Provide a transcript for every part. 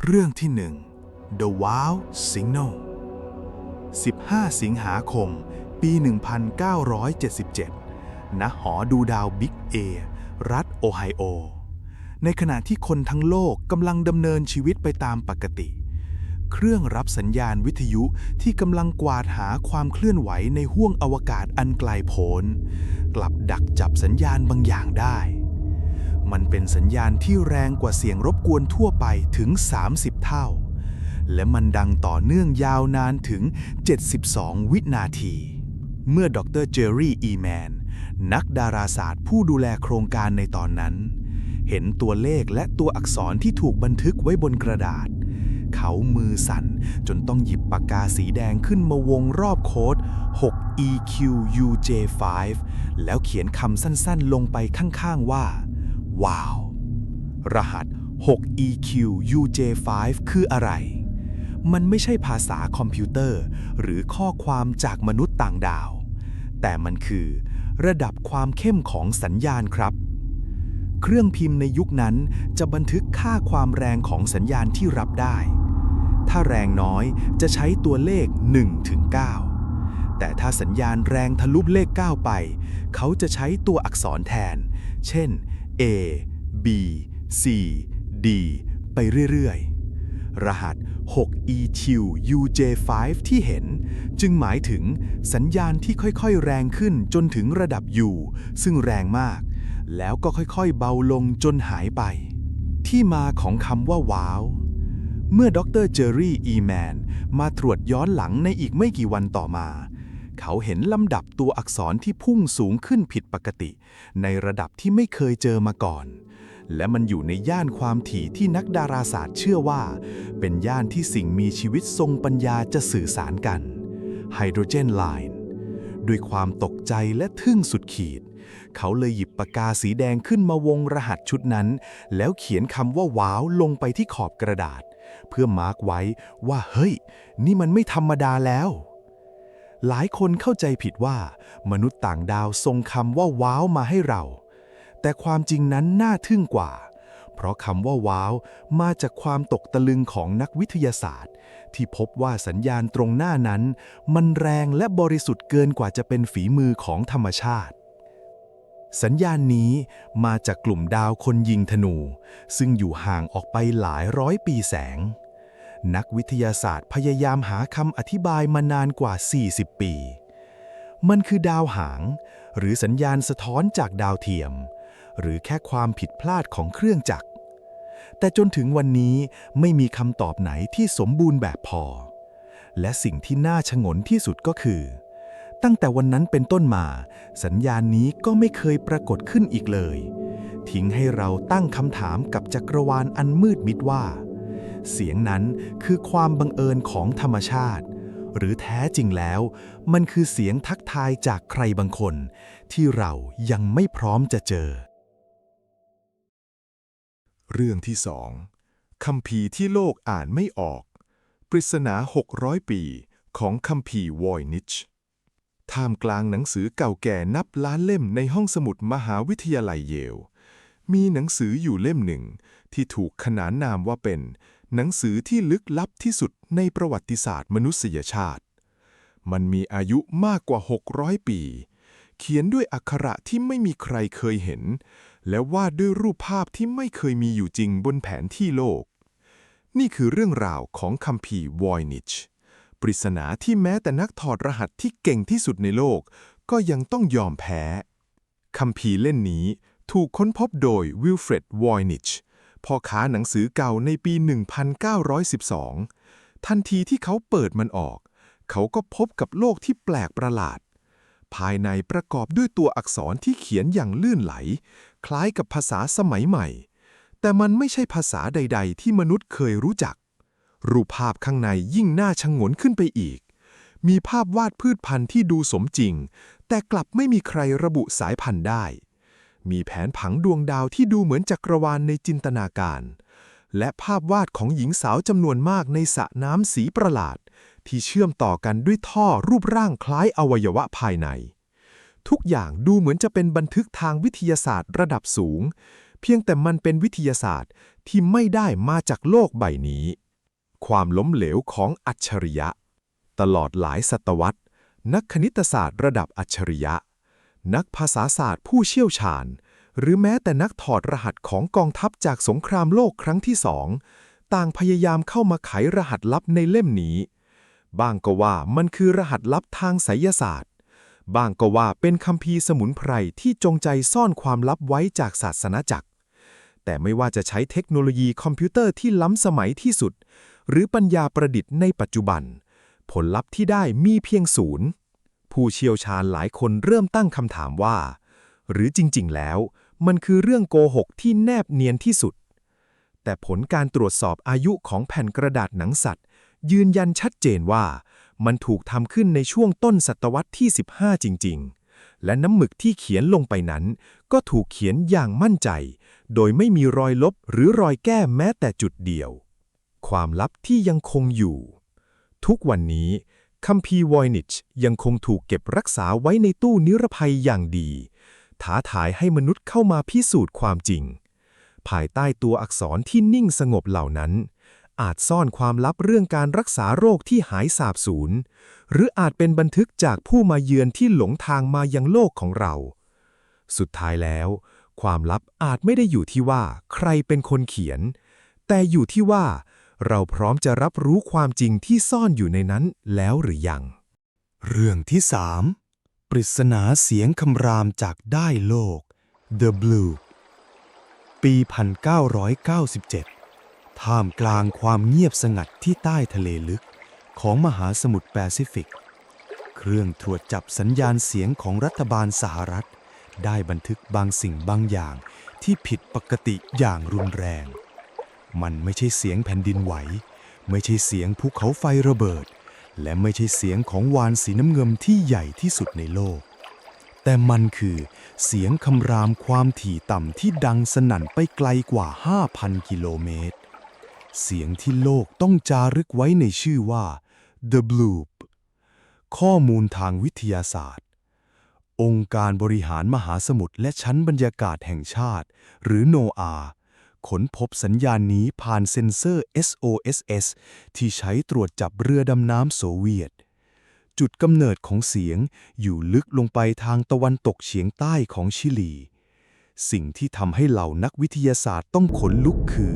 เรื่องที่ 1 The Wow Signal 15 สิงหาคม ปี 1977 ณ หอดูดาวบิ๊กเอ รัฐโอไฮโอ ในขณะที่คนทั้งโลกกำลังดำเนินชีวิตไปตามปกติ เครื่องรับสัญญาณวิทยุที่กำลังกวาดหาความเคลื่อนไหวในห้วงอวกาศอันไกลโพ้นกลับดักจับสัญญาณบางอย่างได้ มันเป็นสัญญาณที่แรงกว่าเสียงรบกวนทั่วไปถึง 30 เท่า และมันดังต่อเนื่องยาวนานถึง 72 วินาที เมื่อดร. เจอร์รี่ อีแมน นักดาราศาสตร์ผู้ดูแลโครงการในตอนนั้น เห็นตัวเลขและตัวอักษรที่ถูกบันทึกไว้บนกระดาษ เขามือสั่นจนต้องหยิบปากกาสีแดงขึ้นมาวงรอบโค้ด 6EQUJ5 แล้วเขียนคำสั้นๆลงไปข้างๆว่า ว้าว รหัส 6EQUJ5 คืออะไร มันไม่ใช่ภาษาคอมพิวเตอร์หรือข้อความจากมนุษย์ต่างดาว แต่มันคือระดับความเข้มของสัญญาณครับ เครื่องพิมพ์ในยุคนั้นจะบันทึกค่าความแรงของสัญญาณที่รับได้ ถ้าแรงน้อยจะใช้ตัวเลข 1-9 แต่ถ้าสัญญาณแรงทะลุเลข 9 ไป เขาจะใช้ตัวอักษรแทน เช่น A B C D ไปเรื่อยๆ รหัส 6EQUJ5 ที่เห็นจึงหมายถึงสัญญาณที่ค่อยๆแรงขึ้นจนถึงระดับ U ซึ่งแรงมาก แล้วก็ค่อยๆเบาลงจนหายไป ที่มาของคำว่าว้าว เมื่อดร. เจอร์รี่ อีแมน มาตรวจย้อนหลังในอีกไม่กี่วันต่อมา เขาเห็นลำดับตัวอักษรที่พุ่งสูงขึ้นผิดปกติ ในระดับที่ไม่เคยเจอมาก่อน และมันอยู่ในย่านความถี่ที่นักดาราศาสตร์เชื่อว่า เป็นย่านที่สิ่งมีชีวิตทรงปัญญาจะสื่อสารกันไฮโดรเจนไลน์ด้วยความตกใจและทึ่งสุดขีด เขาเลยหยิบปากกาสีแดงขึ้นมาวงรหัสชุดนั้น แล้วเขียนคำว่าว้าวลงไปที่ขอบกระดาษ เพื่อมาร์กไว้ว่าเฮ้ยนี่มันไม่ธรรมดาแล้ว หลายคนเข้าใจผิดว่ามนุษย์ต่างดาวส่งคำว่าว้าวมาให้เรา แต่ความจริงนั้นน่าทึ่งกว่า เพราะคำว่าว้าวมาจากความตกตะลึงของนักวิทยาศาสตร์ ที่พบว่าสัญญาณตรงหน้านั้น มันแรงและบริสุทธิ์เกินกว่าจะเป็นฝีมือของธรรมชาติ สัญญาณนี้มาจากกลุ่มดาวคนยิงธนู ซึ่งอยู่ห่างออกไปหลายร้อยปีแสง นักวิทยาศาสตร์พยายามหาคำอธิบายมานานกว่า 40 ปี มันคือดาวหาง หรือสัญญาณสะท้อนจากดาวเทียม หรือแค่ความผิดพลาดของเครื่องจักร แต่จนถึงวันนี้ไม่มีคำตอบไหนที่สมบูรณ์แบบพอ และสิ่งที่น่าชงนที่สุดก็คือ ตั้งแต่วันนั้นเป็นต้นมาสัญญาณนี้ก็ไม่เคยปรากฏขึ้นอีกเลย ทิ้งให้เราตั้งคำถามกับจักรวาลอันมืดมิดว่า เสียงนั้นคือความบังเอิญของธรรมชาติ หรือแท้จริงแล้วมันคือเสียงทักทายจากใครบางคนที่เรายังไม่พร้อมจะเจอ เรื่องที่ 2 คัมภีร์ที่โลกอ่านไม่ออก ปริศนา 600 ปีของคัมภีร์วอยนิชท่ามกลางหนังสือเก่าแก่นับล้านเล่มในห้องสมุดมหาวิทยาลัยเยล มีหนังสืออยู่เล่มหนึ่งที่ถูกขนานนามว่าเป็นหนังสือที่ลึกลับที่สุดในประวัติศาสตร์มนุษยชาติ มันมีอายุมากกว่า 600 ปี เขียนด้วยอักขระที่ไม่มีใครเคยเห็น และวาดด้วยรูปภาพที่ไม่เคยมีอยู่จริงบนแผนที่โลก นี่คือเรื่องราวของคัมภีร์วอยนิชปริศนาที่แม้แต่นักถอดรหัสที่เก่งที่สุดในโลกก็ยังต้องยอมแพ้คัมภีร์เล่มนี้ถูกค้นพบโดยวิลเฟรด วอยนิชพ่อค้าหนังสือเก่าในปี 1912 ทันทีที่เขาเปิดมันออกเขาก็พบกับโลกที่แปลกประหลาด ภายในประกอบด้วยตัวอักษรที่เขียนอย่างลื่นไหลคล้ายกับภาษาสมัยใหม่แต่มันไม่ใช่ภาษาใดๆที่มนุษย์เคยรู้จักรูปภาพข้างในยิ่งน่าชงนขึ้นไปอีกมีภาพวาดพืชพันธุ์ที่ดูสมจริงแต่กลับไม่มีใครระบุสายพันธุ์ได้มีแผนผังดวงดาวที่ดูเหมือนจักรวาลในจินตนาการและภาพวาดของหญิงสาวจำนวนมากในสระน้ำสีประหลาดที่เชื่อมต่อกันด้วยท่อรูปร่างคล้ายอวัยวะภายในทุกอย่างดูเหมือนจะเป็นบันทึกทางวิทยาศาสตร์ระดับสูง เพียงแต่มันเป็นวิทยาศาสตร์ที่ไม่ได้มาจากโลกใบนี้ ความล้มเหลวของอัจฉริยะตลอดหลายศตวรรษนักคณิตศาสตร์ระดับอัจฉริยะนักภาษาศาสตร์ผู้เชี่ยวชาญหรือแม้แต่นักถอดรหัสของกองทัพจากสงครามโลกครั้งที่2ต่างพยายามเข้ามาไขรหัสลับในเล่มนี้บางก็ว่ามันคือรหัสลับทางไสยศาสตร์บางก็ว่าเป็นคัมภีร์สมุนไพรที่จงใจซ่อนความลับไว้จากศาสนาจักรแต่ไม่ว่าจะใช้เทคโนโลยีคอมพิวเตอร์ที่ล้ำสมัยที่สุดหรือปัญญาประดิษฐ์ในปัจจุบันผลลัพธ์ที่ได้มีเพียงศูนย์ผู้เชี่ยวชาญหลายคนเริ่มตั้งคำถามว่าหรือจริงๆแล้วมันคือเรื่องโกหกที่แนบเนียนที่สุดแต่ผลการตรวจสอบอายุของแผ่นกระดาษหนังสัตว์ยืนยันชัดเจนว่ามันถูกทำขึ้นในช่วงต้นศตวรรษที่15จริงๆและน้ำหมึกที่เขียนลงไปนั้นก็ถูกเขียนอย่างมั่นใจโดยไม่มีรอยลบหรือรอยแก้แม้แต่จุดเดียวความลับที่ยังคงอยู่ทุกวันนี้คัมภีร์ Voynich ยังคงถูกเก็บรักษาไว้ในตู้นิรภัยอย่างดีท้าทายให้มนุษย์เข้ามาพิสูจน์ความจริงภายใต้ตัวอักษรที่นิ่งสงบเหล่านั้นอาจซ่อนความลับเรื่องการรักษาโรคที่หายสาบสูญหรืออาจเป็นบันทึกจากผู้มาเยือนที่หลงทางมายังโลกของเราสุดท้ายแล้วความลับอาจไม่ได้อยู่ที่ว่าใครเป็นคนเขียนแต่อยู่ที่ว่าเราพร้อมจะรับรู้ความจริงที่ซ่อนอยู่ในนั้นแล้วหรือยังเรื่องที่3ปริศนาเสียงคำรามจากด้ายโลก The Blue ปี 1997 ท่ามกลางความเงียบสงัดที่ใต้ทะเลลึกของมหาสมุทรแปซิฟิกเครื่องตรวจจับสัญญาณเสียงของรัฐบาลสหรัฐได้บันทึกบางสิ่งบางอย่างที่ผิดปกติอย่างรุนแรงมันไม่ใช่เสียงแผ่นดินไหวไม่ใช่เสียงภูเขาไฟระเบิดและไม่ใช่เสียงของวาฬสีน้ำเงินที่ใหญ่ที่สุดในโลกแต่มันคือเสียงคำรามความถี่ต่ำที่ดังสนั่นไปไกลกว่า 5,000 กิโลเมตรเสียงที่โลกต้องจารึกไว้ในชื่อว่า The Bloop ข้อมูลทางวิทยาศาสตร์องค์การบริหารมหาสมุทรและชั้นบรรยากาศแห่งชาติหรือ NOAA ค้นพบสัญญาณนี้ผ่านเซ็นเซอร์ SOSS ที่ใช้ตรวจจับเรือดำน้ำโซเวียตจุดกำเนิดของเสียงอยู่ลึกลงไปทางตะวันตกเฉียงใต้ของชิลีสิ่งที่ทำให้เหล่านักวิทยาศาสตร์ต้องขนลุกคือ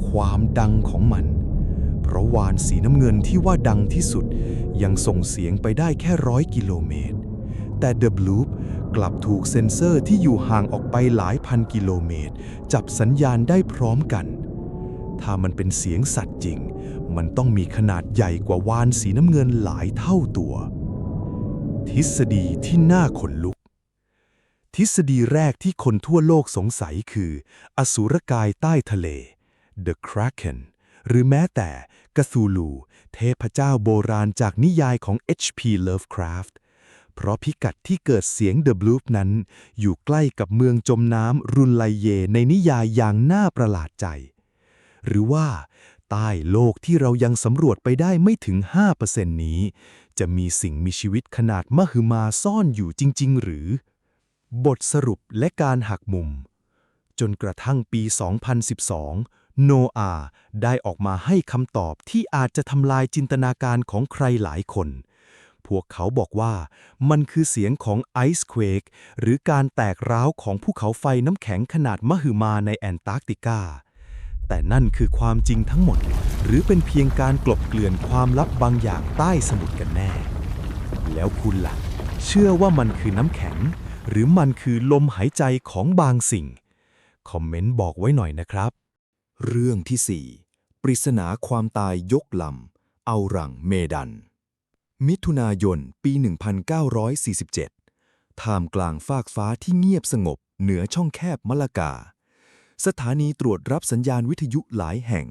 ความดังของมันเพราะวาฬสีน้ำเงินที่ว่าดังที่สุดยังส่งเสียงไปได้แค่100 กิโลเมตรแต่ The Bloop กลับถูกเซ็นเซอร์ที่อยู่ห่างออกไปหลายพันกิโลเมตรจับสัญญาณได้พร้อมกันถ้ามันเป็นเสียงสัตว์จริงมันต้องมีขนาดใหญ่กว่าวาฬสีน้ำเงินหลายเท่าตัวทฤษฎีที่น่าขนลุกทฤษฎีแรกที่คนทั่วโลกสงสัยคืออสูรกายใต้ทะเล The Kraken หรือแม้แต่กะซูลูเทพเจ้าโบราณจากนิยายของ H.P. Lovecraft เพราะพิกัดที่เกิดเสียง The Bloop นั้นอยู่ใกล้กับเมืองจมน้ำรุนไลเยในนิยายอย่างน่าประหลาดใจหรือว่าใต้โลกที่เรายังสำรวจไปได้ไม่ถึง 5% นี้จะมีสิ่งมีชีวิตขนาดมหึมาซ่อนอยู่จริงๆหรือบทสรุปและการหักมุมจนกระทั่งปี 2012 โนอาได้ออกมาให้คำตอบที่อาจจะทำลายจินตนาการของใครหลายคนพวกเขาบอกว่ามันคือเสียงของไอซ์เควกหรือการแตกร้าวของภูเขาไฟน้ำแข็งขนาดมหึมาในแอนตาร์กติกาแต่นั่นคือความจริงทั้งหมดหรือเป็นเพียงการกลบเกลื่อนความลับบางอย่างใต้สมุทรกันแน่แล้วคุณล่ะเชื่อว่ามันคือน้ำแข็งหรือมันคือลมหายใจของบางสิ่งคอมเมนต์บอกไว้หน่อยนะครับเรื่องที่ 4 ปริศนาความตายยกลำเอารังเมดันมิถุนายนปี 1947 ท่ามกลางฟากฟ้าที่เงียบสงบเหนือช่องแคบมะละกาสถานีตรวจรับสัญญาณวิทยุหลายแห่ง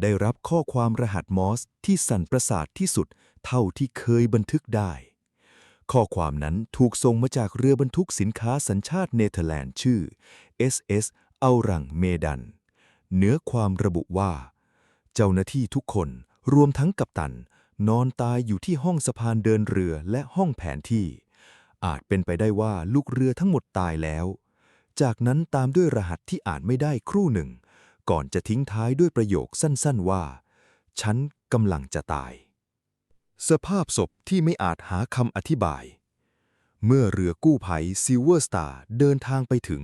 ได้รับข้อความรหัสมอร์สที่สั่นประสาทที่สุดเท่าที่เคยบันทึกได้ข้อความนั้นถูกส่งมาจากเรือบรรทุกสินค้าสัญชาติเนเธอร์แลนด์ชื่อ SS เอารังเมดันเนื้อความระบุว่าเจ้าหน้าที่ทุกคนรวมทั้งกัปตันนอนตายอยู่ที่ห้องสะพานเดินเรือและห้องแผนที่อาจเป็นไปได้ว่าลูกเรือทั้งหมดตายแล้ว จากนั้นตามด้วยรหัสที่อ่านไม่ได้ครู่หนึ่งก่อนจะทิ้งท้ายด้วยประโยคสั้นๆว่าฉันกำลังจะตายสภาพศพที่ไม่อาจหาคำอธิบายเมื่อเรือกู้ภัยซิลเวอร์สตาร์เดินทางไปถึง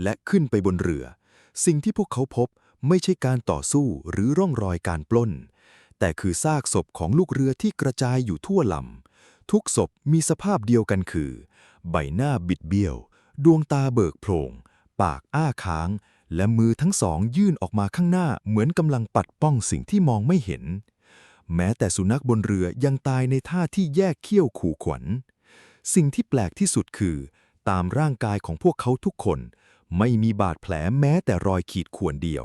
และขึ้นไปบนเรือสิ่งที่พวกเขาพบไม่ใช่การต่อสู้หรือร่องรอยการปล้นแต่คือซากศพของลูกเรือที่กระจายอยู่ทั่วลำทุกศพมีสภาพเดียวกันคือใบหน้าบิดเบี้ยวดวงตาเบิกโพลงปากอ้าค้างและมือทั้งสองยื่นออกมาข้างหน้าเหมือนกำลังปัดป้องสิ่งที่มองไม่เห็นแม้แต่สุนัขบนเรือยังตายในท่าที่แยกเขี้ยวขู่ขวัญสิ่งที่แปลกที่สุดคือตามร่างกายของพวกเขาทุกคนไม่มีบาดแผลแม้แต่รอยขีดข่วนเดียว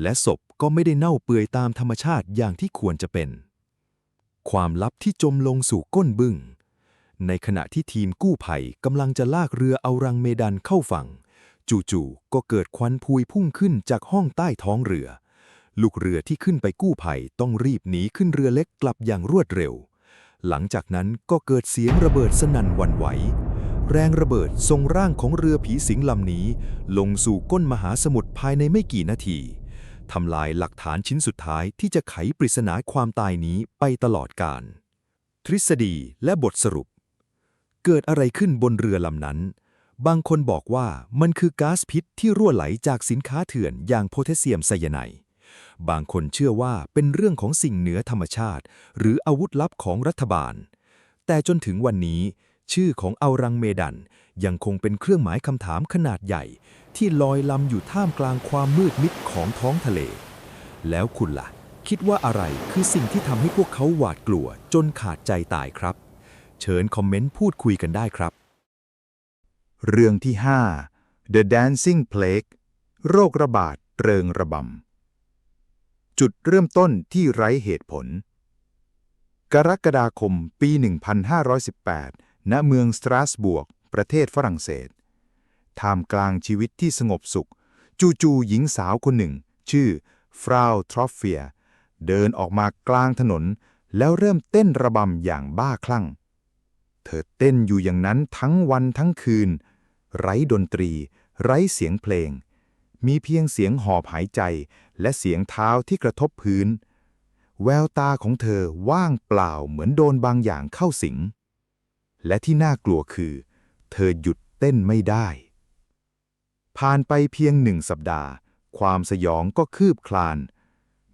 และศพก็ไม่ได้เน่าเปื่อยตามธรรมชาติอย่างที่ควรจะเป็นความลับที่จมลงสู่ก้นบึ้งในขณะที่ทีมกู้ภัยกำลังจะลากเรือเอารังเมดันเข้าฝั่งจู่ๆก็เกิดควันพวยพุ่งขึ้นจากห้องใต้ท้องเรือลูกเรือที่ขึ้นไปกู้ภัยต้องรีบหนีขึ้นเรือเล็กกลับอย่างรวดเร็วหลังจากนั้นก็เกิดเสียงระเบิดสนั่นหวั่นไหวแรงระเบิดส่งร่างของเรือผีสิงลำนี้ลงสู่ก้นมหาสมุทรภายในไม่กี่นาทีทำลายหลักฐานชิ้นสุดท้ายที่จะไขปริศนาความตายนี้ไปตลอดกาลทฤษฎีและบทสรุปเกิดอะไรขึ้นบนเรือลำนั้นบางคนบอกว่ามันคือก๊าซพิษที่รั่วไหลจากสินค้าเถื่อนอย่างโพแทสเซียมไซยาไนด์บางคนเชื่อว่าเป็นเรื่องของสิ่งเหนือธรรมชาติหรืออาวุธลับของรัฐบาลแต่จนถึงวันนี้ชื่อของอัลรังเมดันยังคงเป็นเครื่องหมายคำถามขนาดใหญ่ที่ลอยลำอยู่ท่ามกลางความมืดมิดของท้องทะเลแล้วคุณล่ะคิดว่าอะไรคือสิ่งที่ทำให้พวกเขาหวาดกลัวจนขาดใจตายครับเชิญคอมเมนต์พูดคุยกันได้ครับเรื่องที่ 5 The Dancing Plague โรคระบาดเริงระบำจุดเริ่มต้นที่ไร้เหตุผลกรกฎาคมปี 1518 ณ เมืองสตราสบวร์กประเทศฝรั่งเศสท่ามกลางชีวิตที่สงบสุขจู่ๆหญิงสาวคนหนึ่งชื่อฟราวทรอฟเฟียเดินออกมากลางถนนแล้วเริ่มเต้นระบำอย่างบ้าคลั่งเธอเต้นอยู่อย่างนั้นทั้งวันทั้งคืนไร้ดนตรีไร้เสียงเพลงมีเพียงเสียงหอบหายใจและเสียงเท้าที่กระทบพื้นแววตาของเธอว่างเปล่าเหมือนโดนบางอย่างเข้าสิงและที่น่ากลัวคือเธอหยุดเต้นไม่ได้ผ่านไปเพียง1 สัปดาห์ความสยองก็คืบคลาน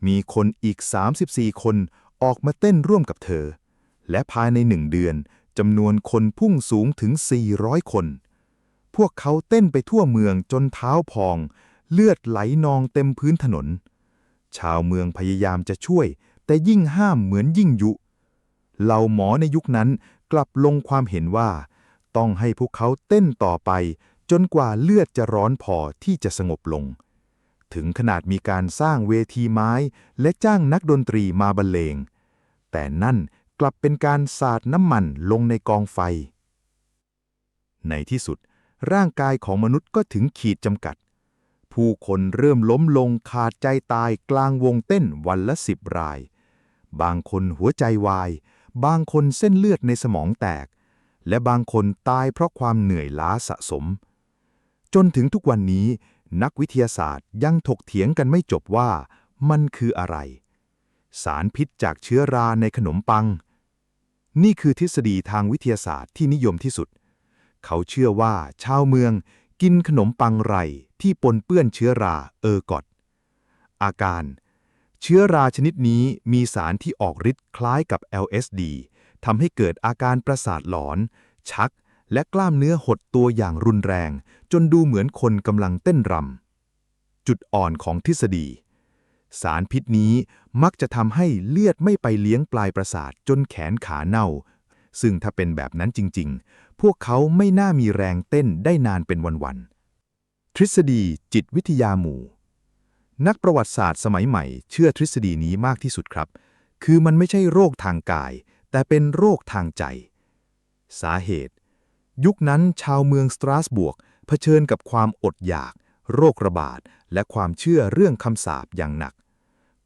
มีคนอีก34 คนออกมาเต้นร่วมกับเธอและภายใน1 เดือนจำนวนคนพุ่งสูงถึง400 คนพวกเขาเต้นไปทั่วเมืองจนเท้าพองเลือดไหลนองเต็มพื้นถนนชาวเมืองพยายามจะช่วยแต่ยิ่งห้ามเหมือนยิ่งยุเหล่าหมอในยุคนั้นกลับลงความเห็นว่าต้องให้พวกเขาเต้นต่อไปจนกว่าเลือดจะร้อนพอที่จะสงบลงถึงขนาดมีการสร้างเวทีไม้และจ้างนักดนตรีมาบรรเลงแต่นั่นกลับเป็นการสาดน้ำมันลงในกองไฟในที่สุดร่างกายของมนุษย์ก็ถึงขีดจำกัดผู้คนเริ่มล้มลงขาดใจตายกลางวงเต้นวันละ10 รายบางคนหัวใจวายบางคนเส้นเลือดในสมองแตกและบางคนตายเพราะความเหนื่อยล้าสะสมจนถึงทุกวันนี้นักวิทยาศาสตร์ยังถกเถียงกันไม่จบว่ามันคืออะไรสารพิษจากเชื้อราในขนมปังนี่คือทฤษฎีทางวิทยาศาสตร์ที่นิยมที่สุดเขาเชื่อว่าชาวเมืองกินขนมปังไรที่ปนเปื้อนเชื้อราเออร์กอตอาการเชื้อราชนิดนี้มีสารที่ออกฤทธิ์คล้ายกับ LSD ทำให้เกิดอาการประสาทหลอนชักและกล้ามเนื้อหดตัวอย่างรุนแรงจนดูเหมือนคนกำลังเต้นรำจุดอ่อนของทฤษฎีสารพิษนี้มักจะทำให้เลือดไม่ไปเลี้ยงปลายประสาทจนแขนขาเน่าซึ่งถ้าเป็นแบบนั้นจริงๆพวกเขาไม่น่ามีแรงเต้นได้นานเป็นวันๆทฤษฎีจิตวิทยาหมู่นักประวัติศาสตร์สมัยใหม่เชื่อทฤษฎีนี้มากที่สุดครับคือมันไม่ใช่โรคทางกายแต่เป็นโรคทางใจสาเหตุยุคนั้นชาวเมืองสตราสบวร์กเผชิญกับความอดอยากโรคระบาดและความเชื่อเรื่องคำสาปอย่างหนัก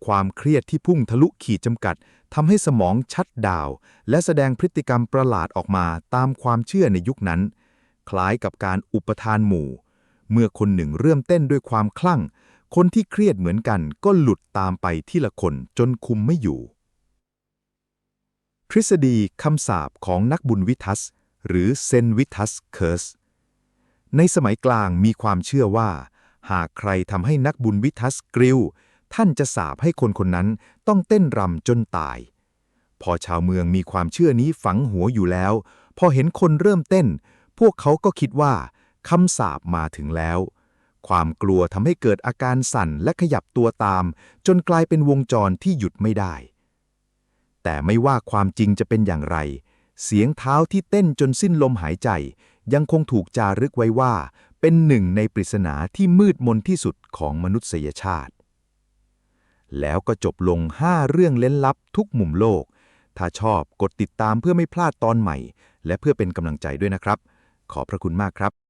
ความเครียดที่พุ่งทะลุขีดจำกัดทำให้สมองชัตดาวน์และแสดงพฤติกรรมประหลาดออกมาตามความเชื่อในยุคนั้นคล้ายกับการอุปทานหมู่ เมื่อคนหนึ่งเริ่มเต้นด้วยความคลั่ง คนที่เครียดเหมือนกันก็หลุดตามไปทีละคนจนคุมไม่อยู่ ทฤษฎีคำสาปของนักบุญวิทัสหรือเซนวิทัสเคิร์สในสมัยกลางมีความเชื่อว่าหากใครทำให้นักบุญวิทัสกริ้วท่านจะสาปให้คนคนนั้นต้องเต้นรำจนตาย พอชาวเมืองมีความเชื่อนี้ฝังหัวอยู่แล้วพอเห็นคนเริ่มเต้นพวกเขาก็คิดว่าคำสาปมาถึงแล้วความกลัวทำให้เกิดอาการสั่นและขยับตัวตามจนกลายเป็นวงจรที่หยุดไม่ได้แต่ไม่ว่าความจริงจะเป็นอย่างไรเสียงเท้าที่เต้นจนสิ้นลมหายใจยังคงถูกจารึกไว้ว่าเป็นหนึ่งในปริศนาที่มืดมนที่สุดของมนุษยชาติแล้วก็จบลง5เรื่องเล้นลับทุกมุมโลกถ้าชอบกดติดตามเพื่อไม่พลาดตอนใหม่และเพื่อเป็นกำลังใจด้วยนะครับขอบพระคุณมากครับ